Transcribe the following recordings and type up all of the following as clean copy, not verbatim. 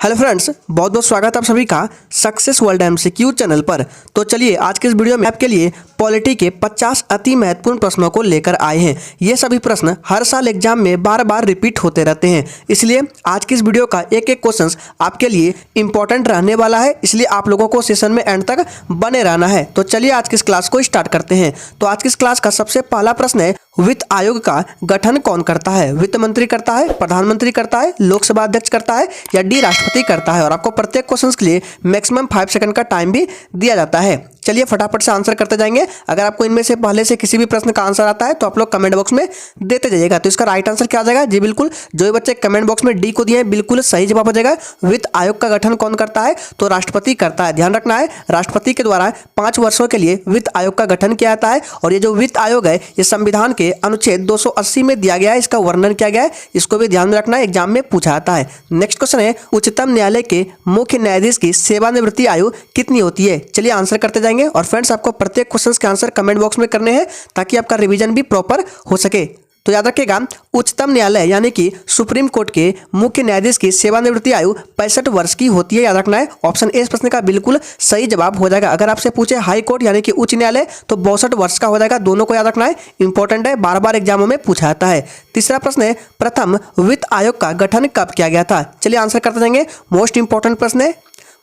Hello friends, बहुत बहुत स्वागत है आप सभी का सक्सेस वर्ल्ड एमसीक्यू चैनल पर। तो चलिए आज के इस वीडियो में आपके लिए पॉलिटी के 50 अति महत्वपूर्ण प्रश्नों को लेकर आए हैं। ये सभी प्रश्न हर साल एग्जाम में बार बार रिपीट होते रहते हैं, इसलिए आज की इस वीडियो का एक एक क्वेश्चन आपके लिए इंपॉर्टेंट रहने वाला है। इसलिए आप लोगों को सेशन में एंड तक बने रहना है। तो चलिए आज की इस क्लास को स्टार्ट करते हैं। तो आज की इस क्लास का सबसे पहला प्रश्न है, वित्त आयोग का गठन कौन करता है? वित्त मंत्री करता है, प्रधानमंत्री करता है, लोकसभा अध्यक्ष करता है या डी राष्ट्रपति करता है? और आपको प्रत्येक क्वेश्चन के लिए मैक्सिमम 5 सेकंड का टाइम भी दिया जाता है। चलिए फटाफट से आंसर करते जाएंगे। अगर आपको इनमें से पहले से किसी भी प्रश्न का आंसर आता है तो आप लोग कमेंट बॉक्स में देते जाइएगा। तो इसका राइट आंसर क्या आ जाएगा? जी बिल्कुल, जो भी बच्चे कमेंट बॉक्स में डी को दिए हैं बिल्कुल सही जवाब हो जाएगा। वित्त आयोग का गठन कौन करता है? तो राष्ट्रपति करता है। ध्यान रखना है, राष्ट्रपति के द्वारा 5 वर्षों के लिए वित्त आयोग का गठन किया जाता है। और ये जो वित्त आयोग है ये संविधान के अनुच्छेद 280 में दिया गया है, इसका वर्णन किया गया है। इसको भी ध्यान में रखना है, एग्जाम में पूछा जाता है। नेक्स्ट क्वेश्चन है, उच्चतम न्यायालय के मुख्य न्यायाधीश की सेवानिवृत्ति आयु कितनी होती है? चलिए आंसर करते जाएंगे। और फ्रेंड्स, आपको प्रत्येक क्वेश्चन के आंसर कमेंट बॉक्स में करने हैं ताकि आपका रिवीजन भी प्रॉपर हो सके। तो याद रखिएगा, उच्चतम न्यायालय यानी कि सुप्रीम कोर्ट के मुख्य न्यायाधीश की सेवानिवृत्ति आयु 65 वर्ष की होती है। याद रखना है, ऑप्शन ए इस प्रश्न का बिल्कुल सही जवाब हो जाएगा। अगर आपसे पूछे हाई कोर्ट यानी कि उच्च न्यायालय तो 62 वर्ष का हो जाएगा। दोनों को याद रखना है, इंपॉर्टेंट है, बार बार एग्जामों में पूछा जाता है। तीसरा प्रश्न है, प्रथम वित्त आयोग का गठन कब किया गया था? चलिए आंसर करते जाएंगे। मोस्ट इंपॉर्टेंट प्रश्न है,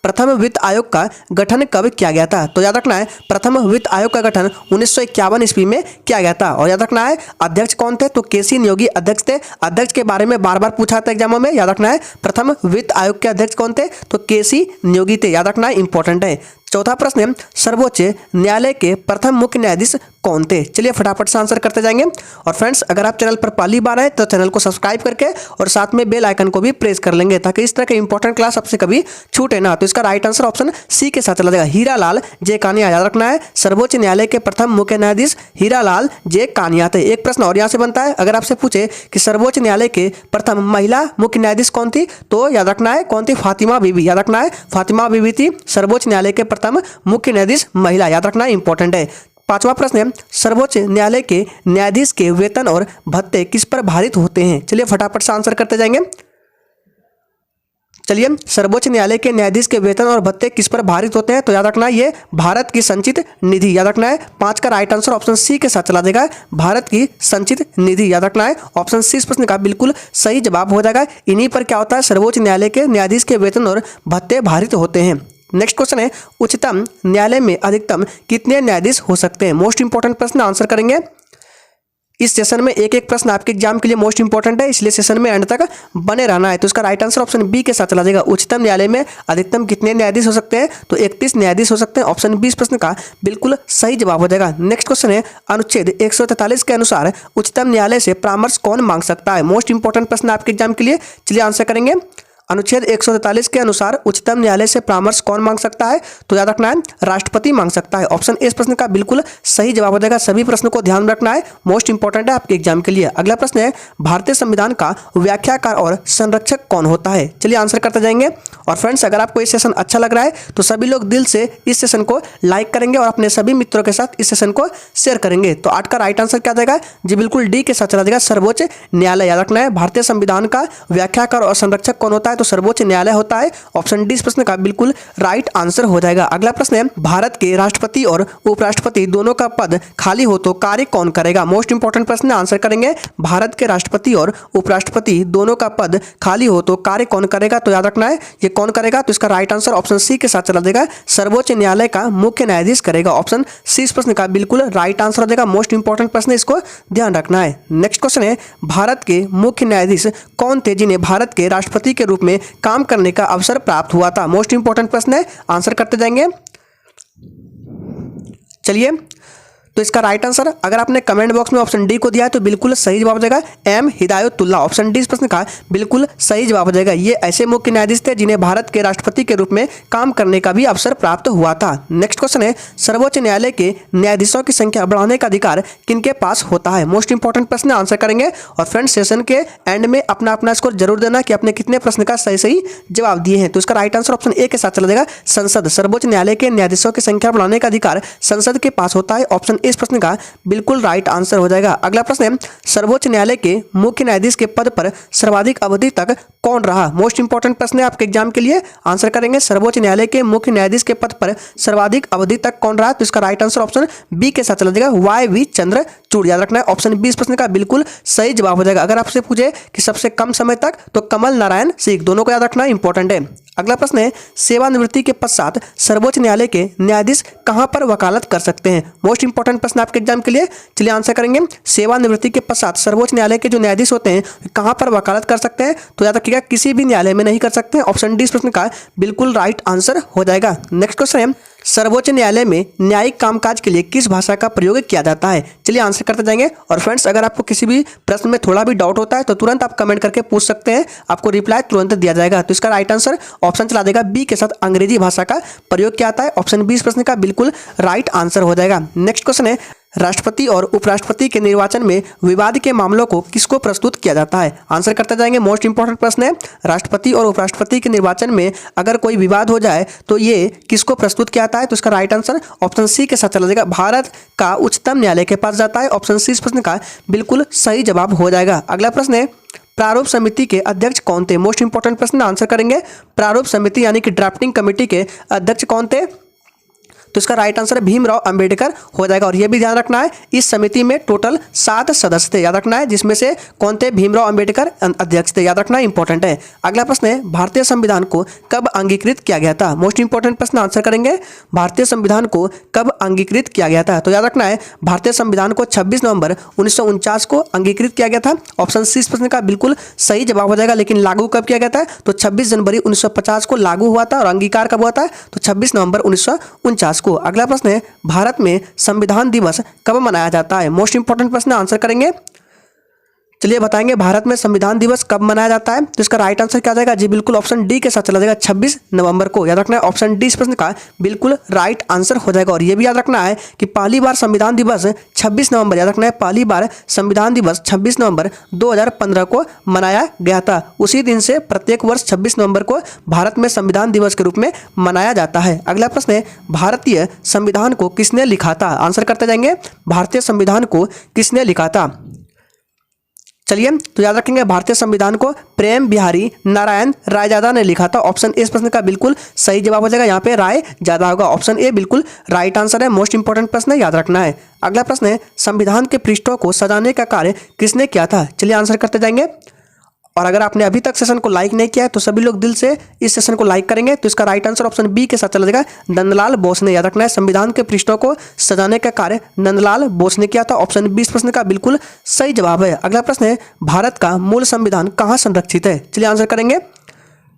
प्रथम वित्त आयोग का गठन कब किया गया था? तो याद रखना है, प्रथम वित्त आयोग का गठन 1951 ईस्वी में किया गया था। और याद रखना है, अध्यक्ष कौन थे? तो केसी नियोगी अध्यक्ष थे। अध्यक्ष के बारे में बार बार पूछा था एग्जामों में। याद रखना है, प्रथम वित्त आयोग के अध्यक्ष कौन थे? तो केसी नियोगी थे। याद रखना है, इंपॉर्टेंट है। चौथा प्रश्न है, सर्वोच्च न्यायालय के प्रथम मुख्य न्यायाधीश कौन थे? चलिए फटाफट से आंसर करते जाएंगे। और फ्रेंड्स, अगर आप चैनल पर पहली बार आए तो चैनल को सब्सक्राइब करके और साथ में बेल आइकन को भी प्रेस कर लेंगे ताकि इस तरह के इंपॉर्टेंट क्लास आपसे कभी छूटे ना। तो इसका राइट आंसर ऑप्शन सी के साथ चला जाएगा, हीरालाल जे कानिया। याद रखना है, सर्वोच्च न्यायालय के प्रथम मुख्य न्यायाधीश हीरालाल जे कानिया थे। एक प्रश्न और यहाँ से बनता है, अगर आपसे पूछे कि सर्वोच्च न्यायालय के प्रथम महिला मुख्य न्यायाधीश कौन थी? तो याद रखना है, कौन थी? फातिमा बीबी। याद रखना है, फातिमा बीबी थी सर्वोच्च न्यायालय के प्रथम मुख्य न्यायाधीश महिला। याद रखना इंपॉर्टेंट है। पांचवा प्रश्न है, सर्वोच्च न्यायालय के न्यायाधीश के वेतन और भत्ते किस पर भारित होते हैं? चलिए फटाफट से आंसर करते जाएंगे। चलिए, सर्वोच्च न्यायालय के न्यायाधीश के वेतन और भत्ते किस पर भारित होते हैं? तो याद रखना है, ये भारत की संचित निधि। याद रखना है, 5 का राइट आंसर ऑप्शन सी के साथ चला जाएगा, भारत की संचित निधि। याद रखना है, ऑप्शन सी इस प्रश्न का बिल्कुल सही जवाब हो जाएगा। इन्हीं पर क्या होता है, सर्वोच्च न्यायालय के न्यायाधीश के वेतन और भत्ते भारित होते हैं। नेक्स्ट क्वेश्चन है, उच्चतम न्यायालय में अधिकतम कितने न्यायाधीश हो सकते हैं? मोस्ट इंपॉर्टेंट प्रश्न, आंसर करेंगे। इस सेशन में एक एक प्रश्न आपके एग्जाम के लिए मोस्ट इंपॉर्टेंट है, इसलिए सेशन में एंड तक बने रहना है। तो इसका राइट आंसर ऑप्शन बी के साथ चला जाएगा। उच्चतम न्यायालय में अधिकतम कितने न्यायाधीश हो सकते हैं? तो 31 न्यायाधीश हो सकते हैं। ऑप्शन बी इस प्रश्न का बिल्कुल सही जवाब हो जाएगा। नेक्स्ट क्वेश्चन है, अनुच्छेद 143 के अनुसार उच्चतम न्यायालय से परामर्श कौन मांग सकता है? मोस्ट इंपॉर्टेंट प्रश्न आपके एग्जाम के लिए। चलिए आंसर करेंगे। अनुच्छेद 143 के अनुसार उच्चतम न्यायालय से परामर्श कौन मांग सकता है? तो याद रखना है, राष्ट्रपति मांग सकता है। ऑप्शन ए इस प्रश्न का बिल्कुल सही जवाब हो जाएगा। सभी प्रश्नों को ध्यान रखना है, मोस्ट इंपॉर्टेंट है आपके एग्जाम के लिए। अगला प्रश्न है, भारतीय संविधान का व्याख्याकार और संरक्षक कौन होता है? चलिए आंसर करते जाएंगे। और फ्रेंड्स, अगर आपको ये सेशन अच्छा लग रहा है तो सभी लोग दिल से इस सेशन को लाइक करेंगे और अपने सभी मित्रों के साथ इस सेशन को शेयर करेंगे। तो 8 का राइट आंसर क्या जाएगा? जी बिल्कुल डी के साथ चला जाएगा, सर्वोच्च न्यायालय। याद रखना है, भारतीय संविधान का व्याख्याकार और संरक्षक कौन होता है? तो सर्वोच्च न्यायालय होता है। ऑप्शन डी इस प्रश्न का बिल्कुल राइट आंसर हो जाएगा। अगला प्रश्न है, भारत के राष्ट्रपति और उपराष्ट्रपति दोनों का पद खाली हो तो कार्य कौन करेगा? मोस्ट इंपॉर्टेंट प्रश्न, आंसर करेंगे। भारत के राष्ट्रपति और उपराष्ट्रपति दोनों का पद खाली हो तो कार्य कौन करेगा? तो याद रखना है, ये कौन करेगा? तो इसका राइट आंसर ऑप्शन सी के साथ चला जाएगा, सर्वोच्च न्यायालय का मुख्य न्यायाधीश करेगा। ऑप्शन सी इस प्रश्न का बिल्कुल राइट आंसर हो जाएगा। मोस्ट इंपॉर्टेंट प्रश्न, इसको ध्यान रखना है। नेक्स्ट क्वेश्चन है, भारत के मुख्य न्यायाधीश कौन थे जिन्हें भारत के राष्ट्रपति के रूप में काम करने का अवसर प्राप्त हुआ था? मोस्ट इंपॉर्टेंट प्रश्न है, आंसर करते जाएंगे। चलिए, तो इसका राइट आंसर, अगर आपने कमेंट बॉक्स में ऑप्शन डी को दिया है तो बिल्कुल सही जवाब हो जाएगा, एम हिदायतुल्लाह। ऑप्शन डी इस प्रश्न का बिल्कुल सही जवाब हो जाएगा। ये ऐसे मुख्य न्यायाधीश थे जिन्हें भारत के राष्ट्रपति के रूप में काम करने का भी अवसर प्राप्त हुआ था। नेक्स्ट क्वेश्चन है, सर्वोच्च न्यायालय के न्यायाधीशों की संख्या बढ़ाने का अधिकार किनके पास होता है? मोस्ट इंपॉर्टेंट प्रश्न, आंसर करेंगे। और फ्रेंड्स, सेशन के एंड में अपना अपना स्कोर जरूर देना कि आपने कितने प्रश्न का सही सही जवाब दिए हैं। तो इसका राइट आंसर ऑप्शन ए के साथ चला जाएगा, संसद। सर्वोच्च न्यायालय के न्यायाधीशों की संख्या बढ़ाने का अधिकार संसद के पास होता है। ऑप्शन इस प्रश्न का बिल्कुल राइट आंसर हो जाएगा। अगला प्रश्न है, सर्वोच्च न्यायालय के मुख्य न्यायाधीश के पद पर सर्वाधिक अवधि तक कौन रहा? मोस्ट इंपॉर्टेंट प्रश्न है आपके एग्जाम के लिए। आंसर करेंगे सर्वोच्च न्यायालय के मुख्य न्यायाधीश के पद पर सर्वाधिक अवधि तक कौन रहा? तो इसका राइट आंसर ऑप्शन बी के साथ चला जाएगा, YV चंद्रचूड़। याद रखना है ऑप्शन बी इस प्रश्न का बिल्कुल सही जवाब हो जाएगा। अगर आपसे पूछे कि सबसे कम समय तक, तो कमल नारायण सिंह, दोनों को याद रखना इंपॉर्टेंट है। अगला प्रश्न है, सेवानिवृत्ति के पश्चात सर्वोच्च न्यायालय के न्यायाधीश कहां पर वकालत कर सकते हैं? मोस्ट इंपॉर्टेंट प्रश्न आपके एग्जाम के लिए। चलिए आंसर करेंगे, सेवानिवृत्ति के पश्चात सर्वोच्च न्यायालय के जो न्यायाधीश होते हैं कहां पर वकालत कर सकते हैं? तो याद रखिएगा किसी भी न्यायालय में नहीं कर सकते हैं। ऑप्शन डी इस प्रश्न का बिल्कुल राइट आंसर हो जाएगा। नेक्स्ट क्वेश्चन है, सर्वोच्च न्यायालय में न्यायिक कामकाज के लिए किस भाषा का प्रयोग किया जाता है? चलिए आंसर करते जाएंगे। और फ्रेंड्स, अगर आपको किसी भी प्रश्न में थोड़ा भी डाउट होता है तो तुरंत आप कमेंट करके पूछ सकते हैं, आपको रिप्लाई तुरंत दिया जाएगा। तो इसका राइट आंसर ऑप्शन चला देगा बी के साथ, अंग्रेजी भाषा का प्रयोग किया जाता है। ऑप्शन बी इस प्रश्न का बिल्कुल राइट आंसर हो जाएगा। नेक्स्ट क्वेश्चन है, राष्ट्रपति और उपराष्ट्रपति के निर्वाचन में विवाद के मामलों को किसको प्रस्तुत किया जाता है? आंसर करते जाएंगे। मोस्ट इंपॉर्टेंट प्रश्न है, राष्ट्रपति और उपराष्ट्रपति के निर्वाचन में अगर कोई विवाद हो जाए तो ये किसको प्रस्तुत किया जाता है? तो इसका राइट आंसर ऑप्शन सी के साथ चला जाएगा, भारत का उच्चतम न्यायालय के पास जाता है। ऑप्शन सी इस प्रश्न का बिल्कुल सही जवाब हो जाएगा। अगला प्रश्न है, प्रारूप समिति के अध्यक्ष कौन थे? मोस्ट इंपॉर्टेंट प्रश्न, आंसर करेंगे प्रारूप समिति यानी कि ड्राफ्टिंग कमेटी के अध्यक्ष कौन थे? तो इसका राइट आंसर भीमराव अंबेडकर हो जाएगा। और यह भी ध्यान रखना है, इस समिति में टोटल 7 सदस्य थे, याद रखना है, जिसमें से कौन थे? भीमराव अंबेडकर अध्यक्ष थे, याद रखना इंपॉर्टेंट है। अगला प्रश्न है, भारतीय संविधान को कब अंगीकृत किया गया था? मोस्ट इंपॉर्टेंट प्रश्न, आंसर करेंगे भारतीय संविधान को कब अंगीकृत किया गया था? तो याद रखना है भारतीय संविधान को 26 नवंबर 1949 को अंगीकृत किया गया था। ऑप्शन सी इस प्रश्न का बिल्कुल सही जवाब हो जाएगा। लेकिन लागू कब किया गया था? तो 26 जनवरी 1950 को लागू हुआ था। और अंगीकार कब हुआ था? तो 26 नवंबर 1949 को। अगला प्रश्न है, भारत में संविधान दिवस कब मनाया जाता है? मोस्ट इंपॉर्टेंट प्रश्न, आंसर करेंगे। चलिए बताएंगे भारत में संविधान दिवस कब मनाया जाता है? तो इसका राइट आंसर क्या आ जाएगा? जी बिल्कुल ऑप्शन डी के साथ चला जाएगा, 26 नवंबर को। याद रखना है ऑप्शन डी इस प्रश्न का बिल्कुल राइट आंसर हो जाएगा। और यह भी याद रखना है कि पहली बार संविधान दिवस 26 नवंबर, याद रखना है पहली बार संविधान दिवस 26 नवंबर 2015 को मनाया गया था। उसी दिन से प्रत्येक वर्ष 26 नवंबर को भारत में संविधान दिवस के रूप में मनाया जाता है। अगला प्रश्न है, भारतीय संविधान को किसने लिखा था? आंसर करते जाएंगे, भारतीय संविधान को किसने लिखा था? चलिए तो याद रखेंगे भारतीय संविधान को प्रेम बिहारी नारायण रायजादा ने लिखा था। ऑप्शन ए इस प्रश्न का बिल्कुल सही जवाब हो जाएगा, यहाँ पे राय ज्यादा होगा। ऑप्शन ए बिल्कुल राइट आंसर है। मोस्ट इंपॉर्टेंट प्रश्न है, याद रखना है। अगला प्रश्न है, संविधान के पृष्ठों को सजाने का कार्य किसने किया था? चलिए आंसर करते जाएंगे। और अगर आपने अभी तक सेशन को लाइक नहीं किया है तो सभी लोग दिल से इस सेशन को लाइक करेंगे। तो इसका राइट आंसर ऑप्शन बी के साथ चला जाएगा, नंदलाल बोस ने। याद रखना है संविधान के पृष्ठों को सजाने का कार्य नंदलाल बोस ने किया था। ऑप्शन बी इस प्रश्न का बिल्कुल सही जवाब है। अगला प्रश्न है, भारत का मूल संविधान कहाँ संरक्षित है? चलिए आंसर करेंगे,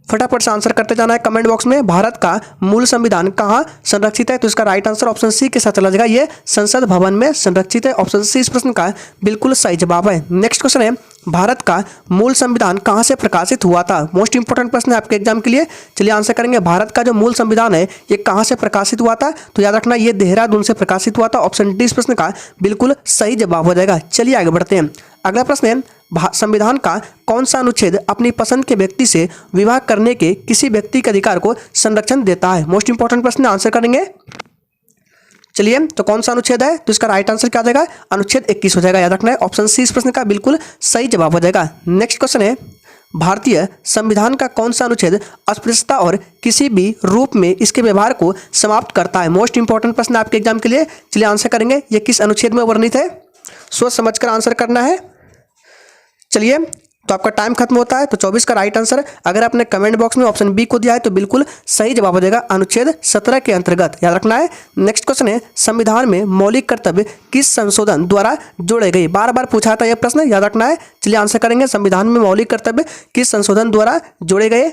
फटाफट से आंसर करते जाना है कमेंट बॉक्स में। भारत का मूल संविधान कहाँ संरक्षित है? तो इसका राइट आंसर ऑप्शन सी के साथ चला जाएगा, ये संसद भवन में संरक्षित है। ऑप्शन सी इस प्रश्न का बिल्कुल सही जवाब है। नेक्स्ट क्वेश्चन है, भारत का मूल संविधान कहाँ से प्रकाशित हुआ था? मोस्ट इंपॉर्टेंट प्रश्न है आपके एग्जाम के लिए। चलिए आंसर करेंगे, भारत का जो मूल संविधान है ये कहाँ से प्रकाशित हुआ था? तो याद रखना ये देहरादून से प्रकाशित हुआ था। ऑप्शन डी इस प्रश्न का बिल्कुल सही जवाब हो जाएगा। चलिए आगे बढ़ते हैं। अगला प्रश्न है, संविधान का कौन सा अनुच्छेद अपनी पसंद के व्यक्ति से विवाह करने के किसी व्यक्ति के अधिकार को संरक्षण देता है? मोस्ट इंपॉर्टेंट प्रश्न, आंसर करेंगे। चलिए तो कौन सा अनुच्छेद है? तो इसका राइट आंसर क्या आ जाएगा? अनुच्छेद 21 हो जाएगा। याद रखना है ऑप्शन सी इस प्रश्न का बिल्कुल सही जवाब हो जाएगा। नेक्स्ट क्वेश्चन है, भारतीय संविधान का कौन सा अनुच्छेद अस्पृश्यता और किसी भी रूप में इसके व्यवहार को समाप्त करता है? मोस्ट इंपॉर्टेंट प्रश्न आपके एग्जाम के लिए। चलिए आंसर करेंगे, ये किस अनुच्छेद में वर्णित है? सोच समझकर आंसर करना है। चलिए तो आपका टाइम खत्म होता है। तो 24 का राइट आंसर, अगर आपने कमेंट बॉक्स में ऑप्शन बी को दिया है तो बिल्कुल सही जवाब हो जाएगा, अनुच्छेद 17 के अंतर्गत। याद रखना है। नेक्स्ट क्वेश्चन है, संविधान में मौलिक कर्तव्य किस संशोधन द्वारा जोड़े गए? बार बार पूछा था यह प्रश्न, याद रखना है। चलिए आंसर करेंगे, संविधान में मौलिक कर्तव्य किस संशोधन द्वारा जोड़े गए?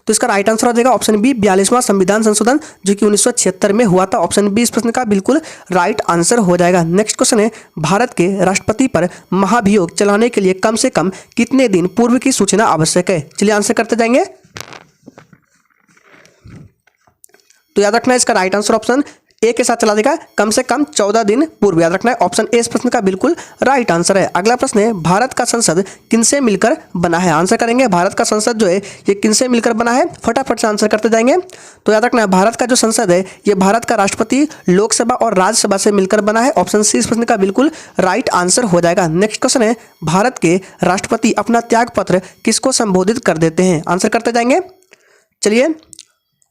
तो इसका राइट आंसर हो जाएगा ऑप्शन बी, 42वां संविधान संशोधन, जो कि 1976 में हुआ था। ऑप्शन बी इस प्रश्न का बिल्कुल राइट आंसर हो जाएगा। नेक्स्ट क्वेश्चन है, भारत के राष्ट्रपति पर महाभियोग चलाने के लिए कम से कम कितने दिन पूर्व की सूचना आवश्यक है? चलिए आंसर करते जाएंगे। तो याद रखना है इसका राइट आंसर ऑप्शन ए के साथ चला जाएगा कम से कम 14 दिन पूर्व। याद रखना है, ऑप्शन ए इस प्रश्न का बिल्कुल राइट आंसर है। अगला प्रश्न है, भारत का संसद किनसे मिलकर बना है? आंसर करेंगे, भारत का संसद जो है ये किनसे मिलकर बना है? फटाफट से आंसर करते जाएंगे। तो याद रखना है, भारत का जो संसद है ये भारत का राष्ट्रपति, लोकसभा और राज्यसभा से मिलकर बना है। ऑप्शन सी इस प्रश्न का बिल्कुल राइट आंसर हो जाएगा। नेक्स्ट क्वेश्चन है, भारत के राष्ट्रपति अपना त्याग पत्र किसको संबोधित कर देते हैं? आंसर करते जाएंगे। चलिए,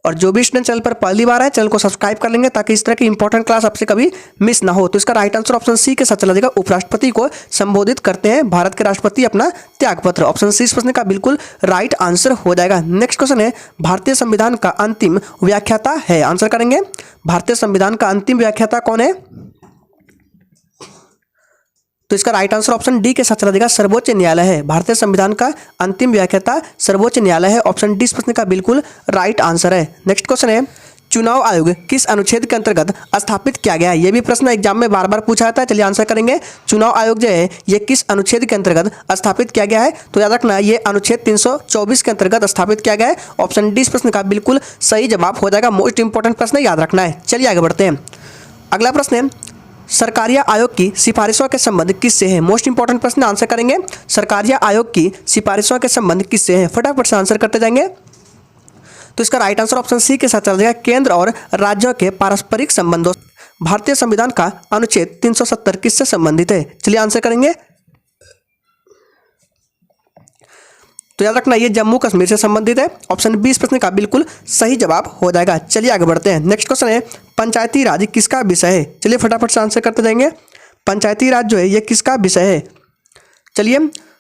और जो भी स्टूडेंट चैनल पर पहली बार है चैनल को सब्सक्राइब कर लेंगे ताकि इस तरह की इंपॉर्टेंट क्लास आपसे कभी मिस ना हो। तो इसका राइट आंसर ऑप्शन सी के साथ चला जाएगा, उपराष्ट्रपति को संबोधित करते हैं भारत के राष्ट्रपति अपना त्यागपत्र। ऑप्शन सी इस प्रश्न का बिल्कुल राइट आंसर हो जाएगा। नेक्स्ट क्वेश्चन है, भारतीय संविधान का अंतिम व्याख्याता है? आंसर करेंगे, भारतीय संविधान का अंतिम व्याख्याता कौन है? तो इसका राइट आंसर ऑप्शन डी के साथ चला जाएगा, सर्वोच्च न्यायालय है। भारतीय संविधान का अंतिम व्याख्याता सर्वोच्च न्यायालय है। ऑप्शन डी इस प्रश्न का बिल्कुल राइट आंसर है। नेक्स्ट क्वेश्चन है, चुनाव आयोग किस अनुच्छेद के अंतर्गत स्थापित किया गया है? ये भी प्रश्न एग्जाम में बार बार पूछा जाता है। चलिए आंसर करेंगे, चुनाव आयोग जो है ये किस अनुच्छेद के अंतर्गत स्थापित किया गया है? तो याद रखना ये अनुच्छेद 324 के अंतर्गत स्थापित किया गया है। ऑप्शन डी इस प्रश्न का बिल्कुल सही जवाब हो जाएगा। मोस्ट इंपॉर्टेंट प्रश्न याद रखना है। चलिए आगे बढ़ते हैं। अगला प्रश्न है, सरकारिया आयोग की सिफारिशों के संबंध किससे है? मोस्ट इंपॉर्टेंट प्रश्न आंसर करेंगे, सरकारिया आयोग की सिफारिशों के संबंध किससे है? फटाफट से आंसर करते जाएंगे। तो इसका राइट आंसर ऑप्शन सी के साथ चला जाएगा, केंद्र और राज्यों के पारस्परिक संबंधों। भारतीय संविधान का अनुच्छेद 370 किससे संबंधित है? चलिए आंसर करेंगे। तो याद रखना ये जम्मू कश्मीर से संबंधित है। ऑप्शन बी इस प्रश्न का बिल्कुल सही जवाब हो जाएगा। चलिए आगे बढ़ते हैं। नेक्स्ट क्वेश्चन है, पंचायती राज किसका विषय है? चलिए फटाफट से आंसर करते जाएंगे। पंचायती राज जो है ये किसका विषय है? चलिए,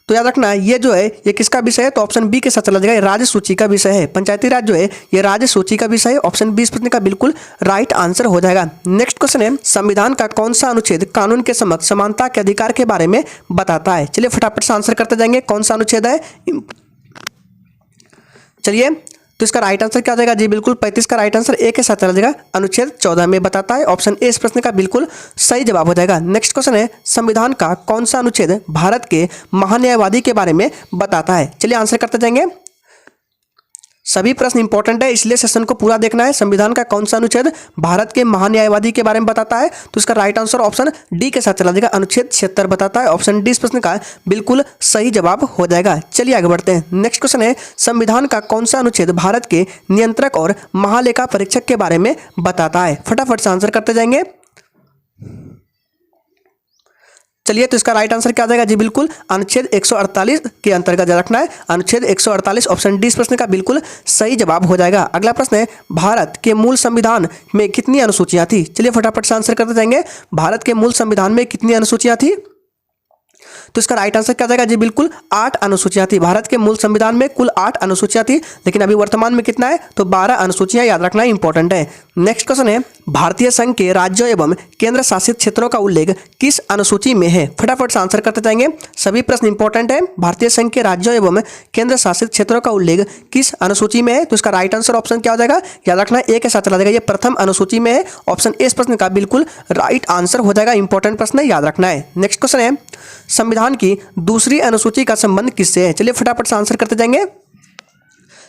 तो याद रखना ये जो है ये किसका विषय है? तो ऑप्शन बी के साथ चला जाएगा, राज्य सूची का विषय है। पंचायती राज जो है ये राज्य सूची का विषय है। ऑप्शन बी इस प्रश्न का बिल्कुल राइट आंसर हो जाएगा। नेक्स्ट क्वेश्चन है, संविधान का कौन सा अनुच्छेद कानून के समक्ष समानता के अधिकार के बारे में बताता है? चलिए फटाफट से आंसर करते जाएंगे, कौन सा अनुच्छेद है? चलिए, तो इसका राइट आंसर क्या हो जाएगा? जी बिल्कुल 35 का राइट आंसर ए के साथ चला जाएगा, अनुच्छेद 14 में बताता है। ऑप्शन ए इस प्रश्न का बिल्कुल सही जवाब हो जाएगा। नेक्स्ट क्वेश्चन है, संविधान का कौन सा अनुच्छेद भारत के महान्यायवादी के बारे में बताता है? चलिए आंसर करते जाएंगे। सभी प्रश्न इंपॉर्टेंट है इसलिए सेशन को पूरा देखना है। संविधान का कौन सा अनुच्छेद भारत के महान्यायवादी के बारे में बताता है? तो इसका राइट आंसर ऑप्शन डी के साथ चला जाएगा, अनुच्छेद 76 बताता है। ऑप्शन डी इस प्रश्न का बिल्कुल सही जवाब हो जाएगा। चलिए आगे बढ़ते हैं। नेक्स्ट क्वेश्चन है, संविधान का कौन सा अनुच्छेद भारत के नियंत्रक और महालेखा परीक्षक के बारे में बताता है? फटाफट से आंसर करते जाएंगे। चलिए, तो इसका राइट आंसर क्या आ जाएगा? जी बिल्कुल अनुच्छेद 148 के अंतर्गत रखना है, अनुच्छेद 148। ऑप्शन डी इस प्रश्न का बिल्कुल सही जवाब हो जाएगा। अगला प्रश्न है, भारत के मूल संविधान में कितनी अनुसूचियां थी? चलिए फटाफट से आंसर करते जाएंगे। भारत के मूल संविधान में कितनी अनुसूचियां थी? तो इसका राइट आंसर क्या जाएगा? जी बिल्कुल 8 अनुसूचियां थी। भारत के मूल संविधान में कुल 8 अनुसूचियां थी, लेकिन अभी वर्तमान में कितना है? तो 12 अनुसूचियां। याद रखना इंपॉर्टेंट है। नेक्स्ट क्वेश्चन है, भारतीय संघ के राज्यों एवं केंद्र शासित क्षेत्रों का उल्लेख किस अनुसूची में है? फटाफट से आंसर करते जाएंगे। सभी प्रश्न इंपॉर्टेंट है। भारतीय संघ के राज्यों एवं केंद्र शासित क्षेत्रों का उल्लेख किस अनुसूची में है? तो इसका राइट आंसर ऑप्शन क्या हो जाएगा? याद रखना ए के साथ चला जाएगा, ये प्रथम अनुसूची में है। ऑप्शन ए इस प्रश्न का बिल्कुल राइट आंसर हो जाएगा। इंपॉर्टेंट प्रश्न है, याद रखना है। नेक्स्ट क्वेश्चन है, संविधान की दूसरी अनुसूची का संबंध किससे है? चलिए फटाफट से आंसर करते जाएंगे।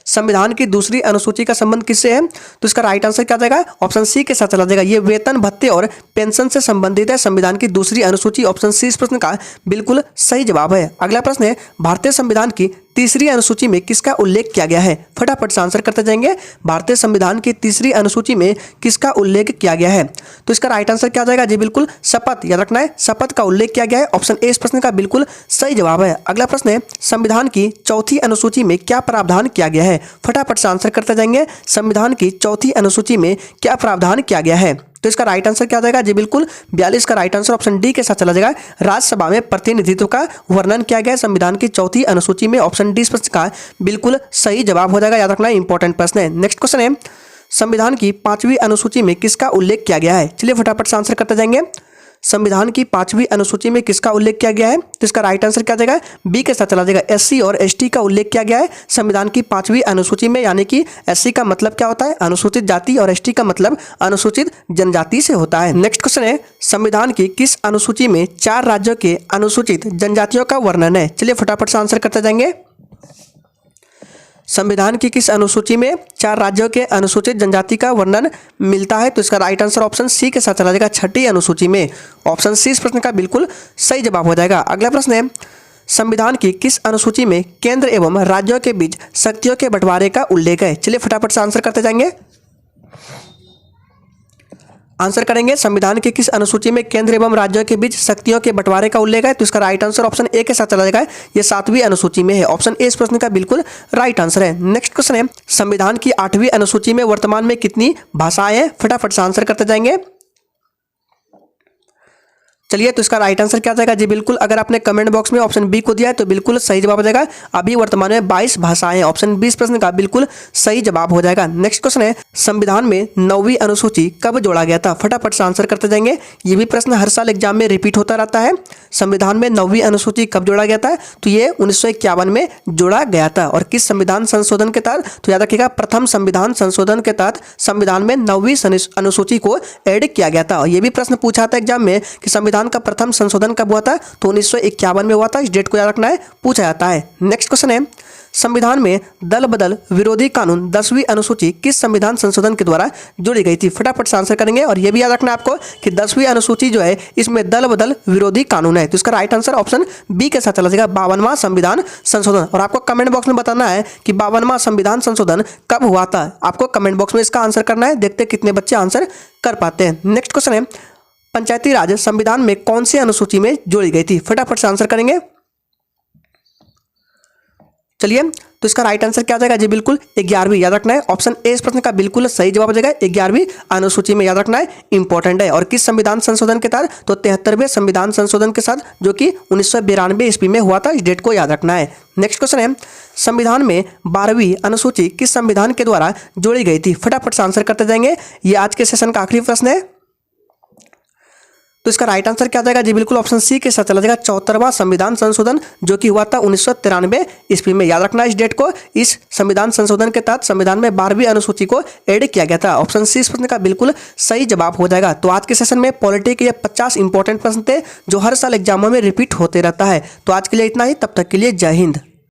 संविधान की दूसरी अनुसूची का संबंध किससे है? तो इसका राइट आंसर क्या जाएगा? ऑप्शन सी के साथ चला जाएगा, ये वेतन भत्ते और पेंशन से संबंधित है। संविधान की दूसरी अनुसूची। ऑप्शन सी इस प्रश्न का बिल्कुल सही जवाब है। अगला प्रश्न है, भारतीय संविधान की तीसरी अनुसूची में किसका उल्लेख किया गया है? फटाफट से आंसर करते जाएंगे। भारतीय संविधान की तीसरी अनुसूची में किसका उल्लेख किया गया है? तो इसका राइट आंसर क्या जाएगा? जी बिल्कुल शपथ। याद रखना है, शपथ का उल्लेख किया गया है। ऑप्शन ए इस प्रश्न का बिल्कुल सही जवाब है। अगला प्रश्न है, संविधान की चौथी अनुसूची में क्या प्रावधान किया गया है? फटाफट से आंसर करते जाएंगे। संविधान की चौथी अनुसूची में क्या प्रावधान किया गया है? तो इसका राइट आंसर क्या जाएगा? जी बिल्कुल 42 का राइट आंसर ऑप्शन डी के साथ चला जाएगा, राज्यसभा में प्रतिनिधित्व का वर्णन किया गया है संविधान की चौथी अनुसूची में। ऑप्शन डी इस प्रश्न का बिल्कुल सही जवाब हो जाएगा। याद रखना इंपॉर्टेंट प्रश्न है। नेक्स्ट क्वेश्चन है, संविधान की 5वीं अनुसूची में किसका उल्लेख किया गया है? चलिए फटाफट से आंसर करते जाएंगे। संविधान की 5वीं अनुसूची में किसका उल्लेख किया गया है? तो इसका राइट आंसर क्या जाएगा? बी के साथ चला जाएगा, एससी और एसटी का उल्लेख किया गया है संविधान की 5वीं अनुसूची में। यानी कि एससी का मतलब क्या होता है? अनुसूचित जाति, और एसटी का मतलब अनुसूचित जनजाति से होता है। नेक्स्ट क्वेश्चन है, संविधान की किस अनुसूची में 4 राज्यों के अनुसूचित जनजातियों का वर्णन है? चलिए फटाफट से आंसर करते जाएंगे। संविधान की किस अनुसूची में 4 राज्यों के अनुसूचित जनजाति का वर्णन मिलता है? तो इसका राइट आंसर ऑप्शन सी के साथ चला जाएगा, 6ठी अनुसूची में। ऑप्शन सी इस प्रश्न का बिल्कुल सही जवाब हो जाएगा। अगला प्रश्न है, संविधान की किस अनुसूची में केंद्र एवं राज्यों के बीच शक्तियों के बंटवारे का उल्लेख है? चलिए फटाफट से आंसर करते जाएंगे। आंसर करेंगे, संविधान की किस अनुसूची में केंद्र एवं राज्यों के बीच शक्तियों के बंटवारे का उल्लेख है? तो इसका राइट आंसर ऑप्शन ए के साथ चला जाएगा, ये 7वीं अनुसूची में है। ऑप्शन ए इस प्रश्न का बिल्कुल राइट आंसर है। नेक्स्ट क्वेश्चन है, संविधान की 8वीं अनुसूची में वर्तमान में कितनी भाषाएं हैं? फटाफट से आंसर करते जाएंगे। चलिए, तो इसका राइट आंसर क्या जाएगा जी? बिल्कुल, अगर आपने कमेंट बॉक्स में ऑप्शन बी को दिया है तो बिल्कुल सही जवाब हो जाएगा। अभी वर्तमान में 22 भाषाएं हैं। ऑप्शन बी इस प्रश्न का बिल्कुल सही जवाब हो जाएगा। नेक्स्ट क्वेश्चन है, संविधान में 9वीं अनुसूची कब जोड़ा गया था? फटाफट से आंसर करते जाएंगे। ये भी प्रश्न हर साल एग्जाम में रिपीट होता रहता है। संविधान में 9वीं अनुसूची कब जोड़ा गया था? तो ये 1951 में जोड़ा गया था। और किस संविधान संशोधन के तहत? तो याद रखिएगा, प्रथम संविधान संशोधन के तहत संविधान में 9वीं अनुसूची को ऐड किया गया था। और ये भी प्रश्न पूछा था एग्जाम में कि संविधान का प्रथम संशोधन कब हुआ था? तो 1951 में हुआ था। इस डेट को याद रखना है, पूछा जाता है। नेक्स्ट क्वेश्चन है, संविधान में दल बदल विरोधी कानून 10वीं अनुसूची किस संविधान संशोधन के द्वारा जोड़ी गई थी? फटाफट से आंसर करेंगे। और यह भी याद रखना है आपको कि 10वीं अनुसूची जो है इसमें दल बदल विरोधी कानून है। तो इसका राइट आंसर ऑप्शन बी के साथ चला जाएगा, 52वां संविधान संशोधन। और आपको कमेंट बॉक्स में बताना है कि 52वां संविधान संशोधन कब हुआ था। आपको कमेंट बॉक्स में इसका आंसर करना है। देखते कितने बच्चे आंसर कर पाते हैं। नेक्स्ट क्वेश्चन है, पंचायती राज संविधान में कौन सी अनुसूची में जोड़ी गई थी? फटाफट से आंसर करेंगे। चलिए, तो इसका राइट आंसर क्या जाएगा जी? बिल्कुल 11वीं, याद रखना है। ऑप्शन ए इस प्रश्न का बिल्कुल सही जवाब हो जाएगा, 11वीं अनुसूची में, याद रखना है, इंपॉर्टेंट है। और किस संविधान संशोधन के तहत? तो 73वें संविधान संशोधन के साथ, जो कि 1992 ईस्वी में हुआ था। इस डेट को याद रखना है। नेक्स्ट क्वेश्चन है, संविधान में 12वीं अनुसूची किस संविधान के द्वारा जोड़ी गई थी? फटाफट से आंसर करते जाएंगे। ये आज के सेशन का आखिरी प्रश्न है। तो इसका राइट आंसर क्या जाएगा जी? बिल्कुल ऑप्शन सी के साथ चला जाएगा, 74वां संविधान संशोधन, जो कि हुआ था 1993 ईस्वी में। याद रखना इस डेट को। इस संविधान संशोधन के तहत संविधान में 12वीं अनुसूची को ऐड किया गया था। ऑप्शन सी इस प्रश्न का बिल्कुल सही जवाब हो जाएगा। तो आज के सेशन में पॉलिटी के ये 50 इंपॉर्टेंट प्रश्न थे जो हर साल एग्जामों में रिपीट होते रहता है। तो आज के लिए इतना ही, तब तक के लिए जय हिंद।